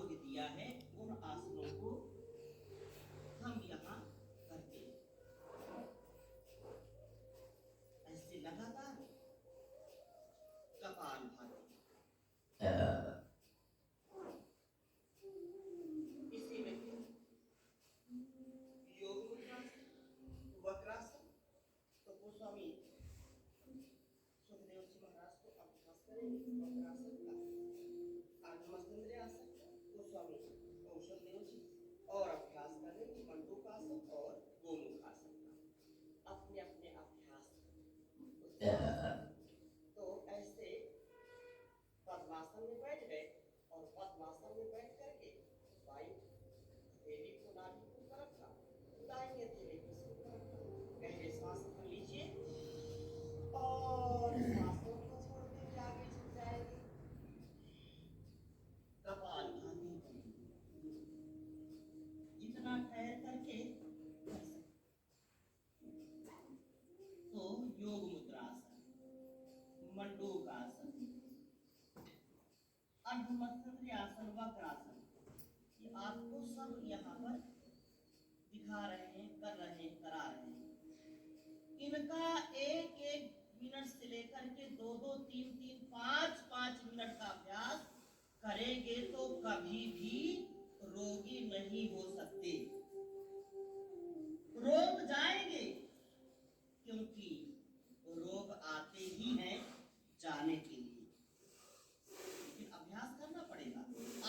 आरोग्य दिया है, उन आसनों को हम यहाँ करते हैं। ऐसे लगातार कपालभाति, इसी में योग मुद्रासन, वक्रासन। तो गोस्वामी सुखदेव जी महाराज को अभ्यास करेंगे वक्रासन का, अर्धमस्तकासन गोस्वामी कौशल देव जी, और अभ्यास करेंगे मंडूकासन और गोमुखासन का। अपने अपने अभ्यास तो ऐसे पद्मासन में बैठ गए और पद्मासन में बैठ करके वायु हथेली को नाभि को ऊपर रखा, दाहिनी हथेली को सिर पर रखा, गहरे सांस भर लीजिए और सांसों को छोड़ते हुए आगे झुक जाएंगे। कपालभाति जितना ठहर करके कर सकते। तो योग मुद्रासन, मंडूकासन, अर्धमस्तकासन, वक्रासन, ये आपको सब यहाँ पर दिखा रहे हैं, कर रहे हैं, करा रहे हैं। इनका एक एक मिनट से लेकर के 2-2, 3-3, 5-5 मिनट का अभ्यास करेंगे तो कभी भी रोगी नहीं हो सकते। रोग जाएंगे, क्योंकि रोग आते ही हैं जाने के लिए, लेकिन अभ्यास करना पड़ेगा,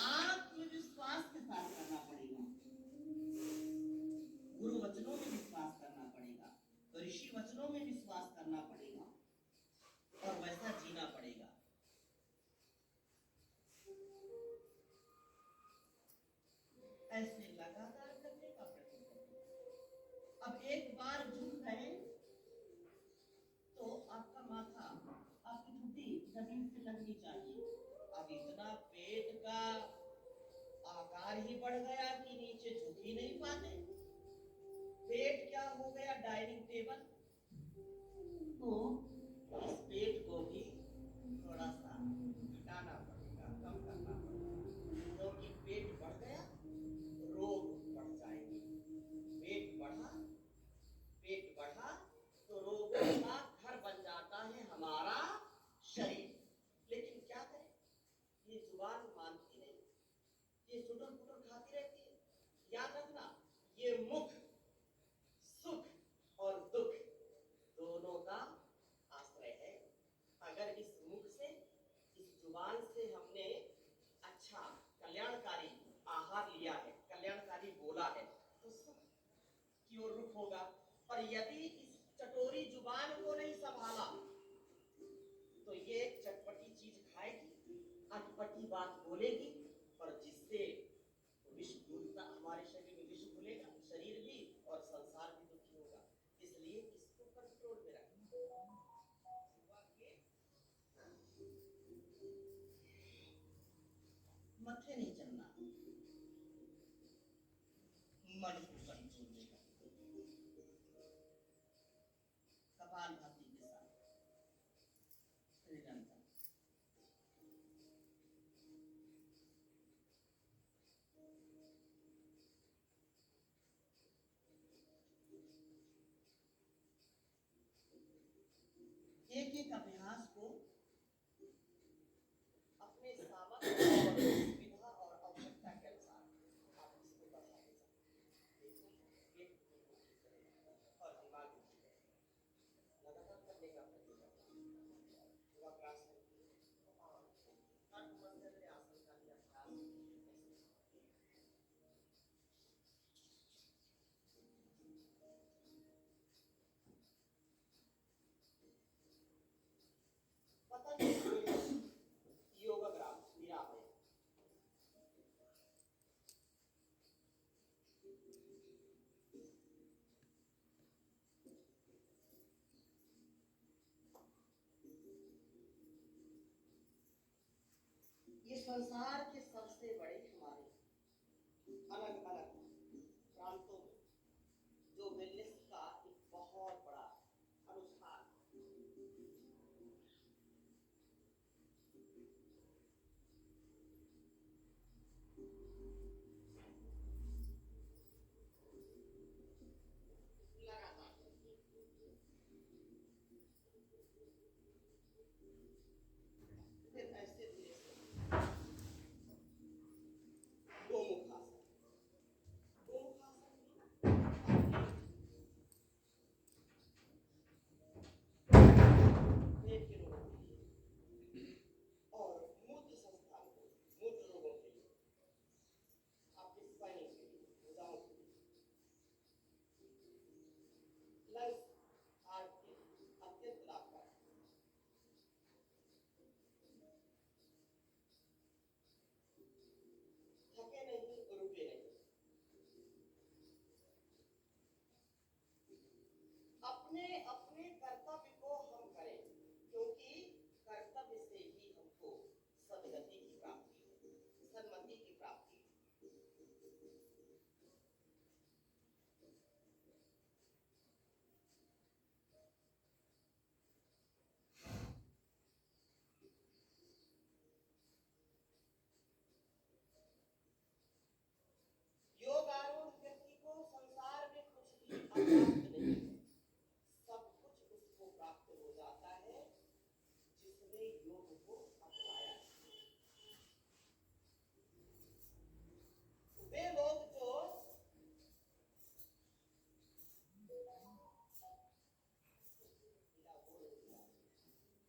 आत्मविश्वास के साथ करना पड़ेगा, गुरु वचनों में विश्वास करना पड़ेगा, ऋषि वचनों में विश्वास करना पड़ेगा और वैसा जीना पड़ेगा। ऐसे लगातार करने का प्रयत्न करें। अब एक बार झुक गए तो आपका माथा, आपकी ठुड्डी जमीन से लगनी चाहिए। अब इतना पेट का आकार ही बढ़ गया कि नीचे झुक ही नहीं पाते। पेट क्या हो गया, डाइनिंग टेबल। तो इस पेट को भी थोड़ा सा घटाना पड़ेगा, कम करना पड़ेगा, क्योंकि पेट बढ़ गया रोग बढ़ जाएंगे। पेट बढ़ा तो रोगों का घर बन जाता है हमारा शरीर। लेकिन क्या करें, ये जुबान मानती नहीं, ये चुटुर पुटुर खाती रहती है। याद रखना, ये मुख सुख और दुख दोनों का आश्रय है। अगर इस मुख से, इस जुबान से हमने अच्छा कल्याणकारी आहार लिया है, कल्याणकारी बोला है, तो सुख की ओर रुख होगा। और यदि इस चटोरी जुबान को नहीं संभाला तो ये चटपटी चीज खाएगी, अटपटी बात बोलेगी, और जिससे विष घुलता, हमारे शरीर में विष घुलेगा, शरीर भी और संसार भी दुखी होगा। इसलिए इसको कंट्रोल में रखना। मथे नहीं चलना, मन को कंट्रोल में रखना, कपालभाति के साथ निरंतर। एक एक अभ्यास को अपने सामर्थ्य और सुविधा और आवश्यकता के अनुसार आप इसको बढ़ाते जाए और दिमाग लगातार करने का प्रयत्न करना। वक्रासन और आसन का भी अभ्यास पतंजलि योगग्राम निरामय। ये संसार के सबसे बड़े हमारे अलग अलग प्रांतों में जो वेलनेस का एक बहुत बड़ा अनुष्ठान, लंग्स हार्ट के अत्यंत लाभकारी। थके नहीं, रुके नहीं। अपने अपने कर्तव्य को हम करें, क्योंकि कर्तव्य से ही हमको सदगति की प्राप्ति है, सन्मति की प्राप्ति है। योग आरूढ़ व्यक्ति को संसार में कुछ भी अप्राप्त नहीं है, सब कुछ उसको प्राप्त हो जाता है जिसने योग को अपनाया। वे लोग जो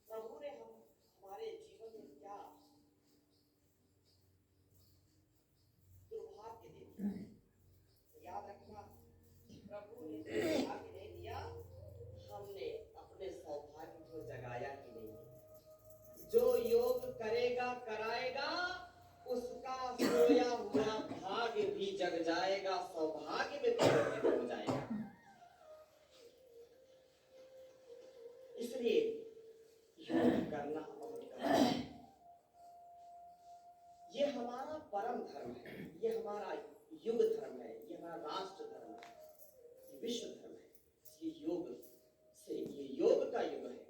प्रभु ने हमारे जीवन में क्या दुर्भाग्य दे दिया है, याद रखना, प्रभु ने दुर्भाग्य नहीं दिया, हमने अपने सौभाग्य को जगाया ही नहीं। जो योग करेगा कराएगा, उसका सोया हुआ भाग्य भी जग जाएगा, सौभाग्य में परिवर्तित हो जाएगा। इसलिए योग करना अमल करना, ये हमारा परम धर्म है, ये हमारा युग धर्म है, ये हमारा राष्ट्र धर्म है, ये विश्व धर्म है। ये योग का युग है।